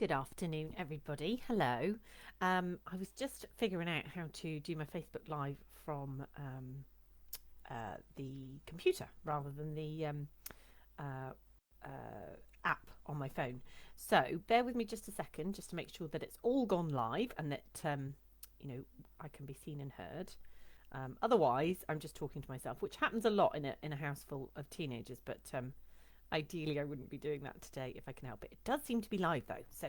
Good afternoon, everybody. Hello. I was just figuring out how to do my Facebook Live from the computer rather than the uh, app on my phone. So bear with me just a second, just to make sure that it's all gone live and that I can be seen and heard. Otherwise, I'm just talking to myself, which happens a lot in a house full of teenagers, but ideally, I wouldn't be doing that today if I can help it. It does seem to be live though, so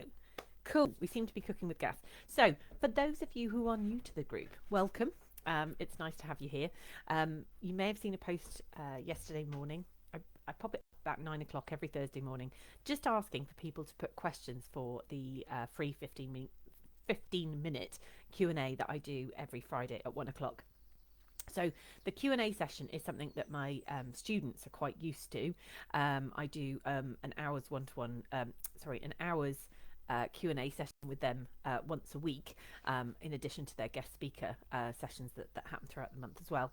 cool. We seem to be cooking with gas. So, for those of you who are new to the group, welcome. It's nice to have you here. You may have seen a post yesterday morning. I pop it about 9 o'clock every Thursday morning, just asking for people to put questions for the free 15-minute Q&A that I do every Friday at 1 o'clock. So the Q&A session is something that my students are quite used to. I do an hour's an hour's Q&A session with them once a week, in addition to their guest speaker sessions that happen throughout the month as well.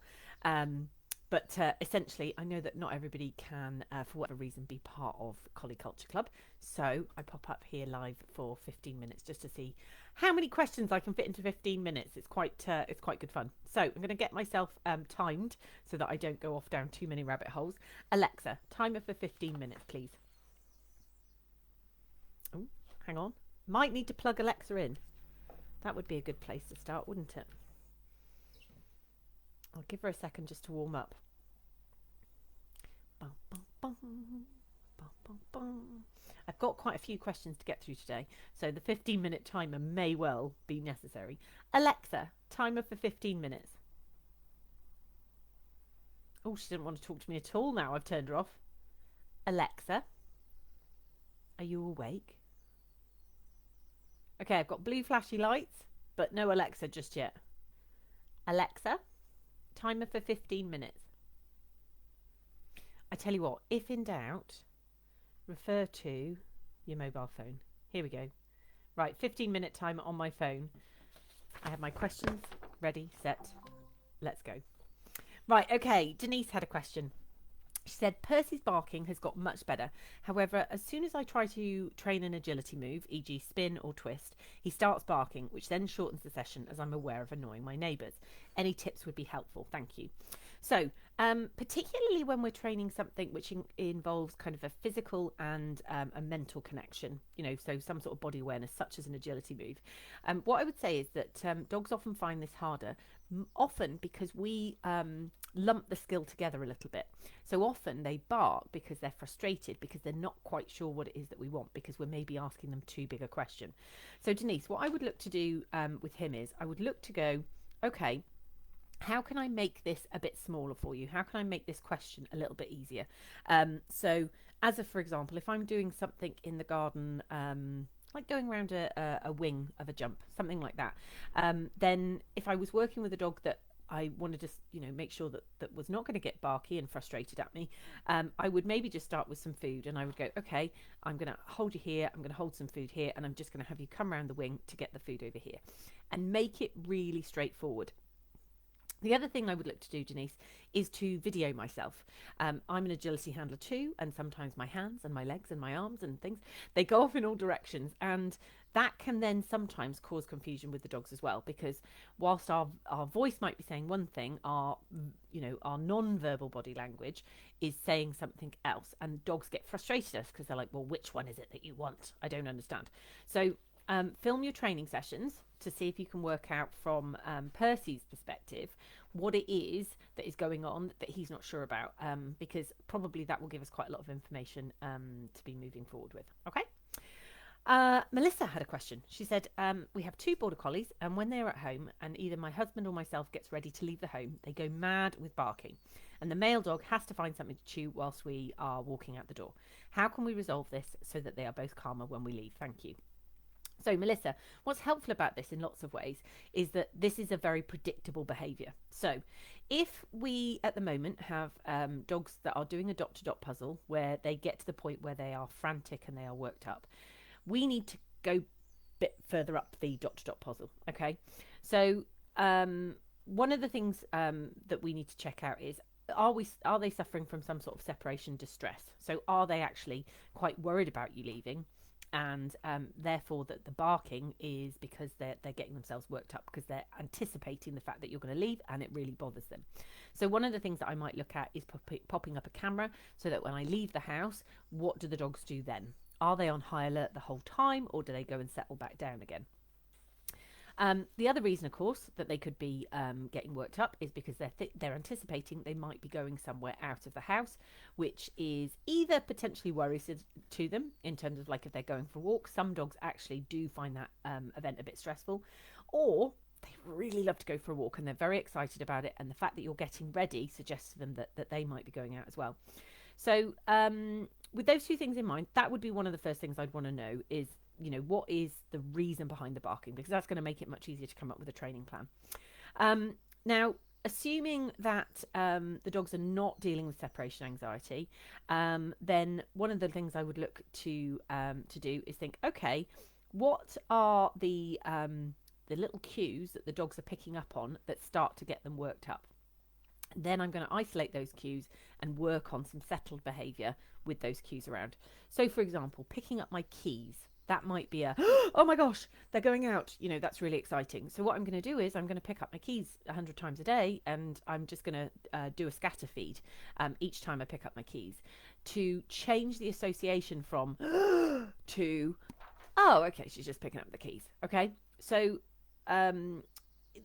But essentially, I know that not everybody can, for whatever reason, be part of Collie Culture Club. So I pop up here live for 15 minutes just to see how many questions I can fit into 15 minutes. It's quite good fun. So I'm going to get myself timed so that I don't go off down too many rabbit holes. Alexa, timer for 15 minutes, please. Oh, hang on. Might need to plug Alexa in. That would be a good place to start, wouldn't it? I'll give her a second just to warm up. Bum, bum, bum. Bum, bum, bum. I've got quite a few questions to get through today, so the 15-minute timer may well be necessary. Alexa, timer for 15 minutes. Oh, she didn't want to talk to me at all now. I've turned her off. Alexa, are you awake? Okay, I've got blue flashy lights, but no Alexa just yet. Alexa, timer for 15 minutes. I tell you what, if in doubt, refer to your mobile phone. Here we go. Right, 15-minute timer on my phone. I have my questions ready, set. Let's go. Right, okay, Denise had a question. She said, Percy's barking has got much better. However, as soon as I try to train an agility move, e.g. spin or twist, he starts barking, which then shortens the session as I'm aware of annoying my neighbours. Any tips would be helpful. Thank you. So, particularly when we're training something which involves kind of a physical and a mental connection, so some sort of body awareness, such as an agility move. What I would say is that dogs often find this harder, often because we lump the skill together a little bit. So often they bark because they're frustrated, because they're not quite sure what it is that we want, because we're maybe asking them too big a question. So Denise, what I would look to do with him is I would look to go, okay, how can I make this a bit smaller for you? How can I make this question a little bit easier? So for example, if I'm doing something in the garden, like going around a wing of a jump, something like that, then if I was working with a dog that I wanted to, make sure that was not going to get barky and frustrated at me, I would maybe just start with some food, and I would go, okay, I'm going to hold you here, I'm going to hold some food here, and I'm just going to have you come around the wing to get the food over here, and make it really straightforward. The other thing I would look to do, Denise, is to video myself. I'm an agility handler too, and sometimes my hands and my legs and my arms and things, they go off in all directions, and that can then sometimes cause confusion with the dogs as well, because whilst our voice might be saying one thing, our non-verbal body language is saying something else, and dogs get frustrated at us because they're like, well, which one is it that you want? I don't understand. So film your training sessions to see if you can work out from Percy's perspective what it is that is going on that he's not sure about, because probably that will give us quite a lot of information to be moving forward with. Okay. Melissa had a question. She said, we have 2 Border Collies, and when they're at home and either my husband or myself gets ready to leave the home, they go mad with barking, and the male dog has to find something to chew whilst we are walking out the door. How can we resolve this so that they are both calmer when we leave? Thank you. So, Melissa, what's helpful about this in lots of ways is that this is a very predictable behaviour. So, if we at the moment have dogs that are doing a dot-to-dot puzzle where they get to the point where they are frantic and they are worked up, we need to go a bit further up the dot-to-dot puzzle, okay? So, one of the things that we need to check out is, are they suffering from some sort of separation distress? So, are they actually quite worried about you leaving? And therefore that the barking is because they're getting themselves worked up because they're anticipating the fact that you're going to leave, and it really bothers them. So one of the things that I might look at is popping up a camera so that when I leave the house, what do the dogs do then? Are they on high alert the whole time, or do they go and settle back down again? The other reason, of course, that they could be getting worked up is because they're anticipating they might be going somewhere out of the house, which is either potentially worrisome to them in terms of like if they're going for a walk. Some dogs actually do find that event a bit stressful, or they really love to go for a walk and they're very excited about it. And the fact that you're getting ready suggests to them that they might be going out as well. So with those two things in mind, that would be one of the first things I'd want to know is, you know, what is the reason behind the barking? Because that's going to make it much easier to come up with a training plan. Now, assuming that the dogs are not dealing with separation anxiety, then one of the things I would look to do is think, okay, what are the little cues that the dogs are picking up on that start to get them worked up? Then I'm going to isolate those cues and work on some settled behaviour with those cues around. So, for example, picking up my keys. That might be a, oh my gosh, they're going out. You know, that's really exciting. So what I'm going to do is I'm going to pick up my keys 100 times a day, and I'm just going to do a scatter feed each time I pick up my keys to change the association from to, oh, okay, she's just picking up the keys. Okay, so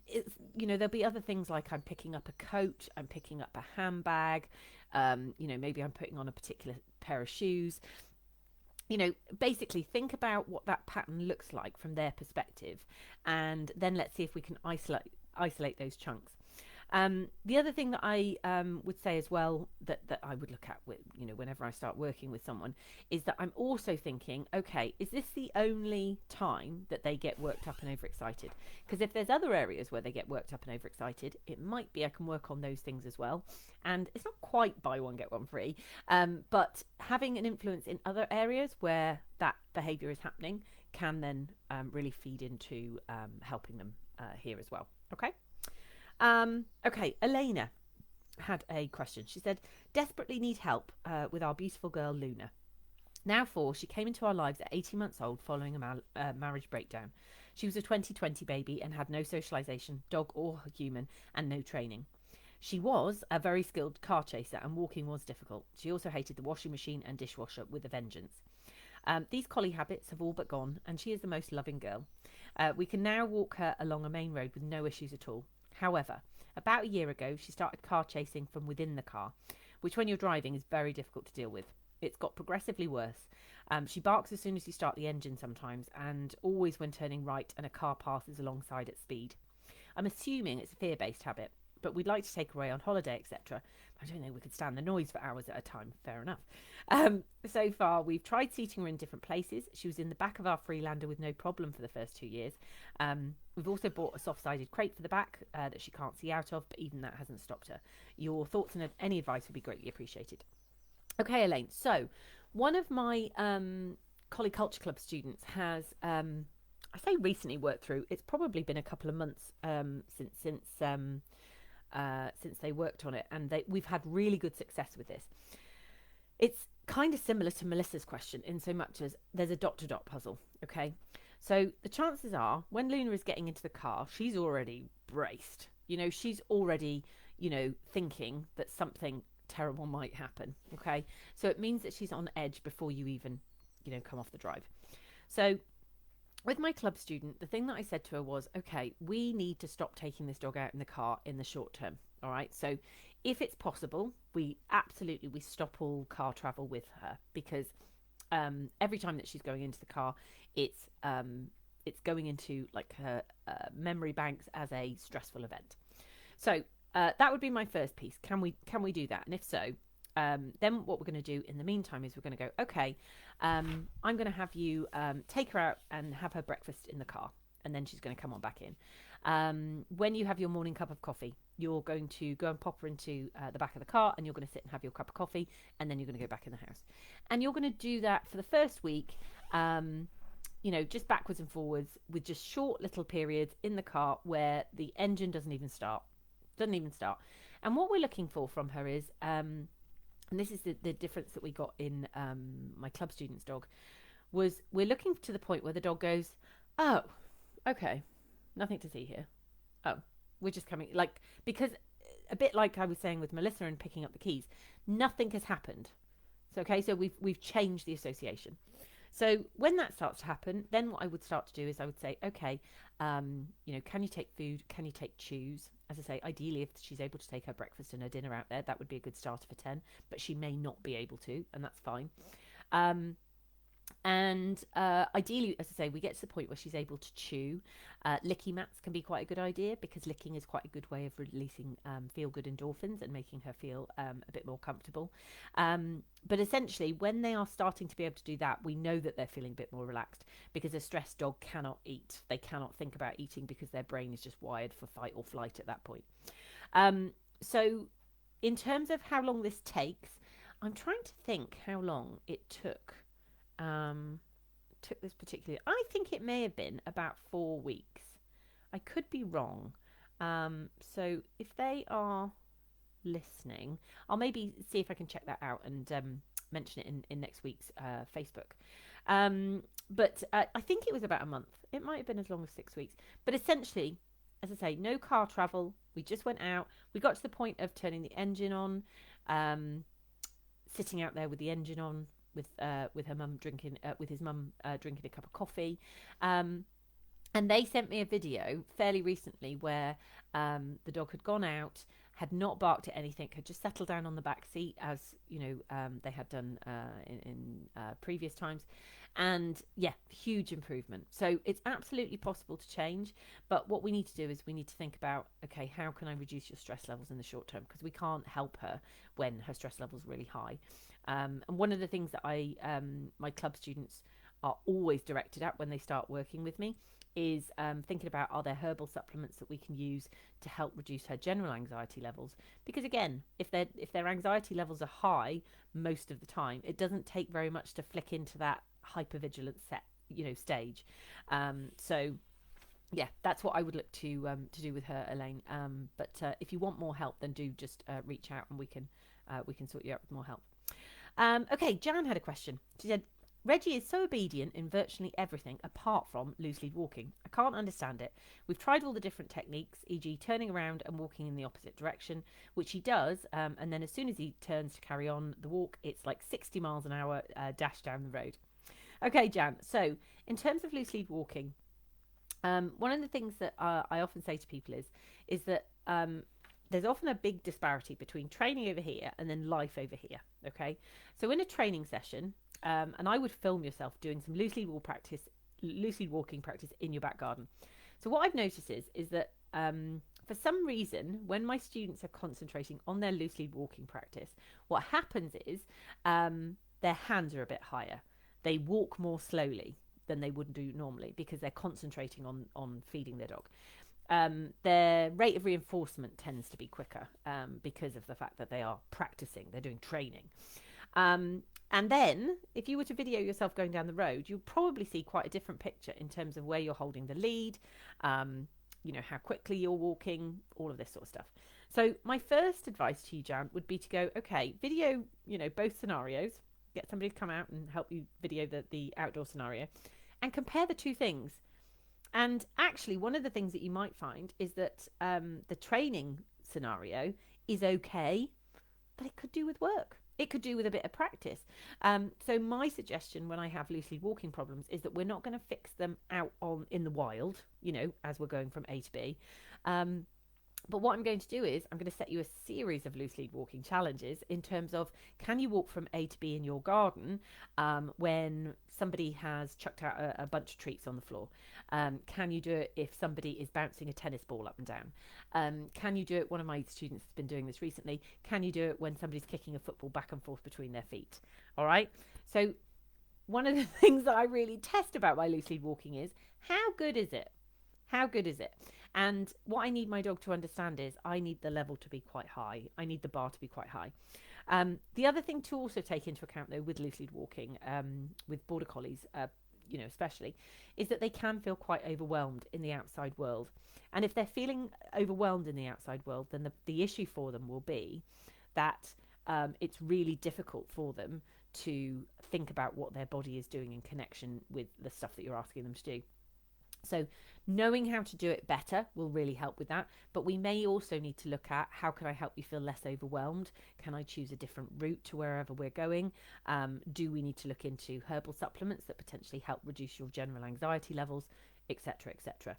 it's, you know, there'll be other things like I'm picking up a coat, I'm picking up a handbag, you know, maybe I'm putting on a particular pair of shoes. You know, basically think about what that pattern looks like from their perspective, and then let's see if we can isolate those chunks. The other thing that I would say as well that I would look at with, you know, whenever I start working with someone is that I'm also thinking, okay, is this the only time that they get worked up and overexcited? Because if there's other areas where they get worked up and overexcited, it might be I can work on those things as well. And it's not quite buy one get one free, but having an influence in other areas where that behaviour is happening can then really feed into helping them here as well. Okay. Okay, Elena had a question. She said, desperately need help with our beautiful girl Luna. Now 4, she came into our lives at 18 months old following a marriage breakdown. She was a 2020 baby and had no socialisation, dog or human, and no training. She was a very skilled car chaser and walking was difficult. She also hated the washing machine and dishwasher with a vengeance. These collie habits have all but gone, and she is the most loving girl. We can now walk her along a main road with no issues at all. However, about a year ago, she started car chasing from within the car, which when you're driving is very difficult to deal with. It's got progressively worse. She barks as soon as you start the engine sometimes, and always when turning right and a car passes alongside at speed. I'm assuming it's a fear-based habit, but we'd like to take her away on holiday, etc. I don't know, we could stand the noise for hours at a time. Fair enough. So far, we've tried seating her in different places. She was in the back of our Freelander with no problem for the first 2 years. We've also bought a soft-sided crate for the back that she can't see out of, but even that hasn't stopped her. Your thoughts and any advice would be greatly appreciated. Okay, Elaine. So one of my Collie Culture Club students has, I say recently worked through, it's probably been a couple of months since they worked on it, and we've had really good success with this. It's kind of similar to Melissa's question in so much as there's a dot-to-dot puzzle, okay? So the chances are when Luna is getting into the car, she's already braced. You know, she's already, you know, thinking that something terrible might happen, okay? So it means that she's on edge before you even, you know, come off the drive. So with my club student, the thing that I said to her was, okay, we need to stop taking this dog out in the car in the short term. All right. So if it's possible, we stop all car travel with her, because every time that she's going into the car, it's going into like her memory banks as a stressful event. So that would be my first piece. Can we do that? And if so, then what we're going to do in the meantime is we're going to go, okay, I'm going to have you take her out and have her breakfast in the car, and then she's going to come on back in. When you have your morning cup of coffee, you're going to go and pop her into the back of the car, and you're going to sit and have your cup of coffee, and then you're going to go back in the house. And you're going to do that for the first week, you know, just backwards and forwards with just short little periods in the car where the engine doesn't even start. And what we're looking for from her is, and this is the difference that we got in my club student's dog. was we're looking to the point where the dog goes, oh, okay, nothing to see here. Oh, we're just coming, like, because a bit like I was saying with Melissa and picking up the keys, nothing has happened. So, okay, so we've changed the association. So when that starts to happen, then what I would start to do is I would say, okay, can you take food? Can you take chews? As I say, ideally, if she's able to take her breakfast and her dinner out there, that would be a good starter for 10, but she may not be able to, and that's fine. Ideally, as I say, we get to the point where she's able to chew. Licky mats can be quite a good idea because licking is quite a good way of releasing feel-good endorphins and making her feel a bit more comfortable. But essentially, when they are starting to be able to do that, we know that they're feeling a bit more relaxed because a stressed dog cannot eat. They cannot think about eating because their brain is just wired for fight or flight at that point. So in terms of how long this takes, I'm trying to think how long it took this particular. I think it may have been about 4 weeks. I could be wrong. So if they are listening, I'll maybe see if I can check that out and mention it in next week's Facebook. But I think it was about a month. It might have been as long as 6 weeks. But essentially, as I say, no car travel. We just went out. We got to the point of turning the engine on, sitting out there with the engine on, with her mum drinking, with his mum drinking a cup of coffee. And they sent me a video fairly recently where the dog had gone out, had not barked at anything, had just settled down on the back seat as they had done in previous times. And yeah, huge improvement. So it's absolutely possible to change. But what we need to do is we need to think about, okay, how can I reduce your stress levels in the short term? Because we can't help her when her stress level is really high. And one of the things that my club students are always directed at when they start working with me is thinking about, are there herbal supplements that we can use to help reduce her general anxiety levels? Because again, if their anxiety levels are high most of the time, it doesn't take very much to flick into that hypervigilant stage. So yeah, that's what I would look to do with her, Elaine. But if you want more help, then do just reach out and we can sort you out with more help. Okay, Jan had a question. She said, Reggie is so obedient in virtually everything apart from loose lead walking. I can't understand it. We've tried all the different techniques, e.g. turning around and walking in the opposite direction, which he does, and then as soon as he turns to carry on the walk, it's like 60 miles an hour dash down the road. Okay, Jan, so in terms of loose lead walking, one of the things that I often say to people is that there's often a big disparity between training over here and then life over here, okay? So in a training session, and I would film yourself doing some loose lead walking practice in your back garden. So what I've noticed is that for some reason, when my students are concentrating on their loose lead walking practice, what happens is their hands are a bit higher. They walk more slowly than they would do normally because they're concentrating on feeding their dog. Their rate of reinforcement tends to be quicker because of the fact that they are practicing, they're doing training. And then if you were to video yourself going down the road, you'll probably see quite a different picture in terms of where you're holding the lead, how quickly you're walking, all of this sort of stuff. So my first advice to you, Jan, would be to go, okay, video, both scenarios, get somebody to come out and help you video the outdoor scenario and compare the two things. And actually, one of the things that you might find is that the training scenario is okay, but it could do with work. It could do with a bit of practice. So my suggestion when I have loose lead walking problems is that we're not going to fix them out in the wild, as we're going from A to B. But what I'm going to do is I'm going to set you a series of loose lead walking challenges in terms of, can you walk from A to B in your garden when somebody has chucked out a bunch of treats on the floor? Can you do it if somebody is bouncing a tennis ball up and down? Can you do it, one of my students has been doing this recently, can you do it when somebody's kicking a football back and forth between their feet? All right. So one of the things that I really test about my loose lead walking is, how good is it? How good is it? And what I need my dog to understand is I need the level to be quite high. I need the bar to be quite high. The other thing to also take into account, though, with loose lead walking, with Border Collies, especially, is that they can feel quite overwhelmed in the outside world. And if they're feeling overwhelmed in the outside world, then the issue for them will be that it's really difficult for them to think about what their body is doing in connection with the stuff that you're asking them to do. So knowing how to do it better will really help with that. But we may also need to look at, how can I help you feel less overwhelmed? Can I choose a different route to wherever we're going? Do we need to look into herbal supplements that potentially help reduce your general anxiety levels, etc., etc.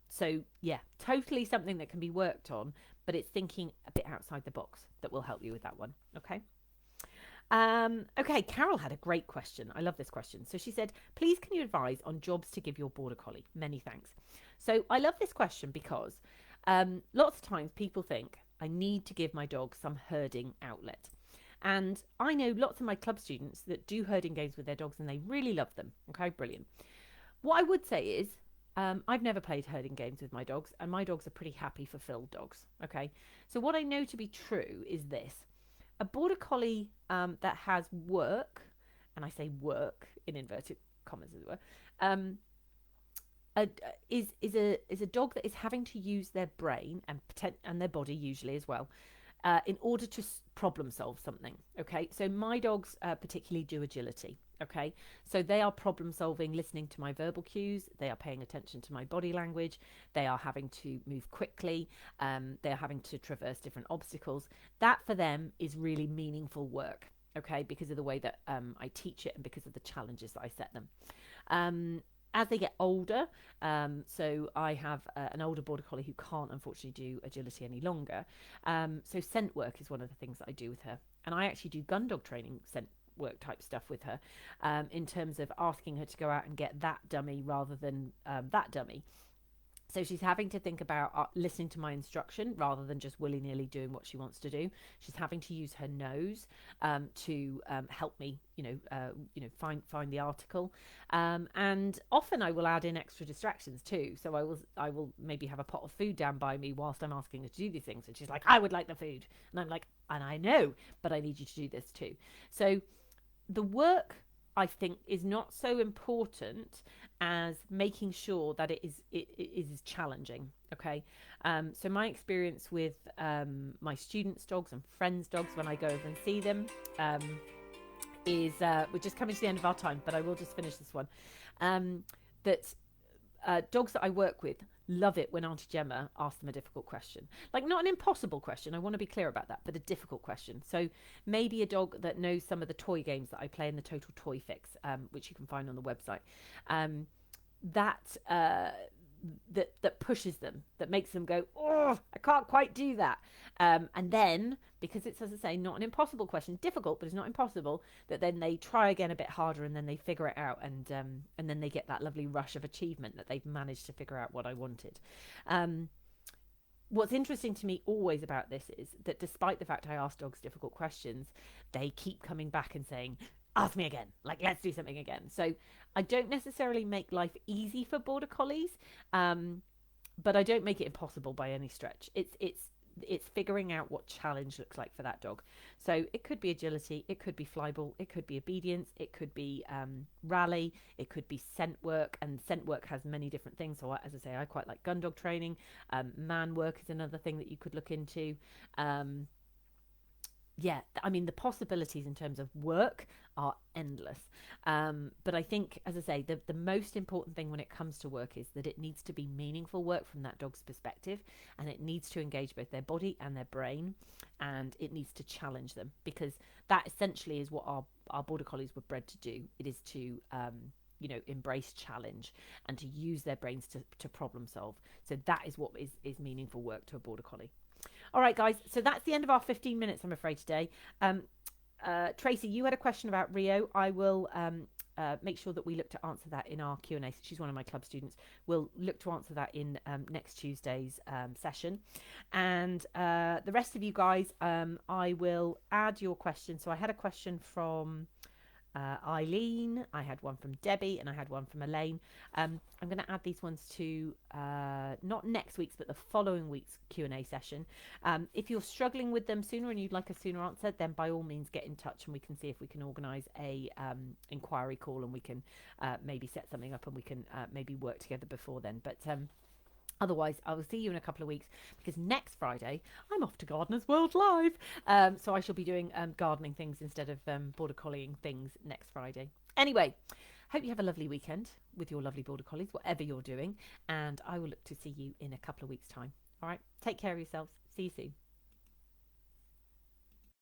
So yeah, totally something that can be worked on, but it's thinking a bit outside the box that will help you with that one. Okay. Okay, Carol had a great question. I love this question. So she said, please can you advise on jobs to give your Border Collie? Many thanks. So I love this question because lots of times people think I need to give my dog some herding outlet. And I know lots of my club students that do herding games with their dogs and they really love them. Okay, brilliant. What I would say is I've never played herding games with my dogs, and my dogs are pretty happy, fulfilled dogs. Okay, so what I know to be true is this. A Border Collie that has work, and I say work in inverted commas as it were, is a dog that is having to use their brain and their body usually as well in order to problem solve something. Okay, so my dogs particularly do agility. Okay, so they are problem solving, listening to my verbal cues, they are paying attention to my body language, they are having to move quickly, they are having to traverse different obstacles. That for them is really meaningful work, okay, because of the way that I teach it and because of the challenges that I set them. As they get older, so I have an older Border Collie who can't unfortunately do agility any longer. So scent work is one of the things that I do with her. And I actually do gun dog training scent work type stuff with her in terms of asking her to go out and get that dummy rather than that dummy. So she's having to think about listening to my instruction rather than just willy-nilly doing what she wants to do. She's having to use her nose to help me, find the article. And often I will add in extra distractions too. So I will maybe have a pot of food down by me whilst I'm asking her to do these things. And she's like, I would like the food. And I'm like, and I know, but I need you to do this too. So the work, I think, is not so important as making sure that it is challenging. Okay, so my experience with my students' dogs and friends' dogs when I go over and see them is we're just coming to the end of our time, but I will just finish this one. That dogs that I work with love it when Auntie Gemma asks them a difficult question. Like, not an impossible question, I want to be clear about that, but a difficult question. So maybe a dog that knows some of the toy games that I play in the Total Toy Fix, which you can find on the website, that pushes them, that makes them go, oh, I can't quite do that. And then, because it's, as I say, not an impossible question, difficult, but it's not impossible, that then they try again a bit harder and then they figure it out, and then they get that lovely rush of achievement that they've managed to figure out what I wanted. What's interesting to me always about this is that despite the fact I ask dogs difficult questions, they keep coming back and saying, ask me again, like, let's do something again. So I don't necessarily make life easy for Border Collies, but I don't make it impossible by any stretch. It's figuring out what challenge looks like for that dog. So it could be agility, it could be flyball, it could be obedience, it could be rally, it could be scent work, and scent work has many different things. So as I say, I quite like gun dog training. Man work is another thing that you could look into. Yeah, I mean, the possibilities in terms of work are endless. But I think, as I say, the most important thing when it comes to work is that it needs to be meaningful work from that dog's perspective, and it needs to engage both their body and their brain, and it needs to challenge them, because that essentially is what our Border Collies were bred to do. It is to embrace challenge and to use their brains to problem solve. So that is what is meaningful work to a Border Collie. All right, guys, so that's the end of our 15 minutes, I'm afraid, today. Tracy, you had a question about Rio. I will make sure that we look to answer that in our Q&A. She's one of my club students. We'll look to answer that in next Tuesday's session. And the rest of you guys, I will add your questions. So I had a question from Eileen, I had one from Debbie, and I had one from Elaine. I'm going to add these ones to not next week's but the following week's Q&A session. If you're struggling with them sooner and you'd like a sooner answer, then by all means get in touch and we can see if we can organise a inquiry call, and we can maybe set something up and we can maybe work together before then. But Otherwise, I will see you in a couple of weeks, because next Friday I'm off to Gardeners World Live. So I shall be doing gardening things instead of Border Collieing things next Friday. Anyway, hope you have a lovely weekend with your lovely Border Collies, whatever you're doing. And I will look to see you in a couple of weeks' time. All right, take care of yourselves. See you soon.